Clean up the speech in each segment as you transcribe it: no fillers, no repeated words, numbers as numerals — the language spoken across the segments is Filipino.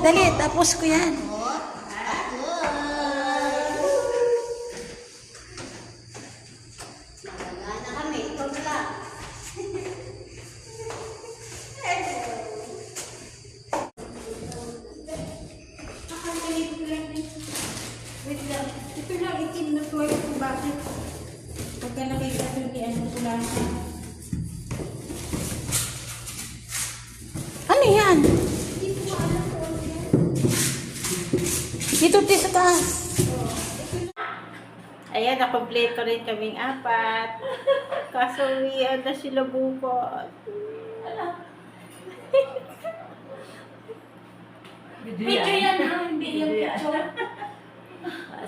dali, tapos ko yan. Wait lang. Ito lang itim na toy kung bakit. Pagka nakita ko yung ano ko lang. Ano yan? Hindi ko alam kung ano yan. Dito sa taas. Ayan, nakompleto rin kaming 4. Kaso uwian na sila bukas. Video yan ha, hindi yung picture.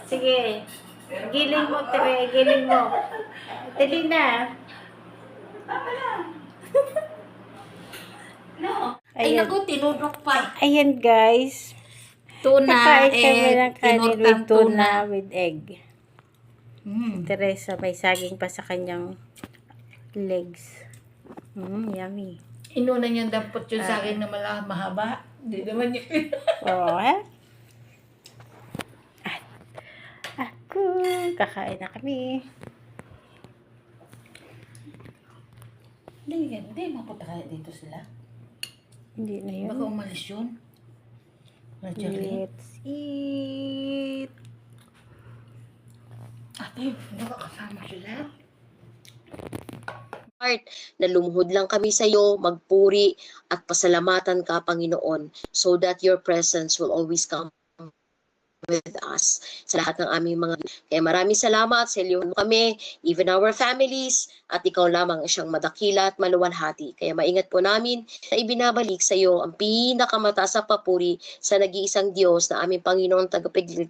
Sige. Giling mo, Tere. Giling mo. Dali na. Ay, Ayan. naku, tinudok pa. Ayan, guys. Tuna, Kakain kami ng kanin with tinurtang tuna with egg. Mm. Teresa, may saging pa sa kanyang legs. Yummy. Inuna niyang dampot yun sa akin na mahaba. Hindi naman niya. Oo, eh? At ako, kakain na kami. Hindi, mapunta kaya dito sila. Hindi na yun. Baka umalis yun. Marjorie. Let's eat. Ate, baka kasama sila. Heart na lumuhod lang kami sa iyo, magpuri at pasalamatan ka, Panginoon, so that your presence will always come with us sa lahat ng aming mga. Kaya maraming salamat sa iyo kami, even our families, at ikaw lamang siyang madakila at maluwalhati. Kaya maingat po namin na ibinabalik sa iyo ang pinakamataas na papuri sa nag-iisang Diyos na aming Panginoon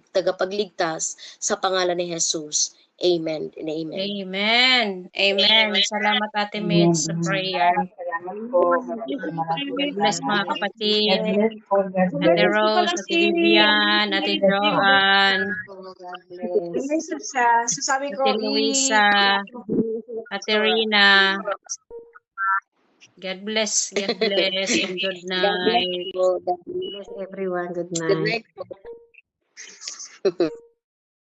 tagapagligtas sa pangalan ni Jesus. Amen and amen. Amen. Amen. Salamat Ate Mitch sa prayer. Salamat po. God bless mga kapatid. God bless po. God Ate bless. Rose, Ate Vivian, Ate Joanne, God bless. So sabi ko, Ate Luisa, Ate Rina. God bless. God bless. And good God bless night. po. God bless Bless everyone. Good Good night. night po.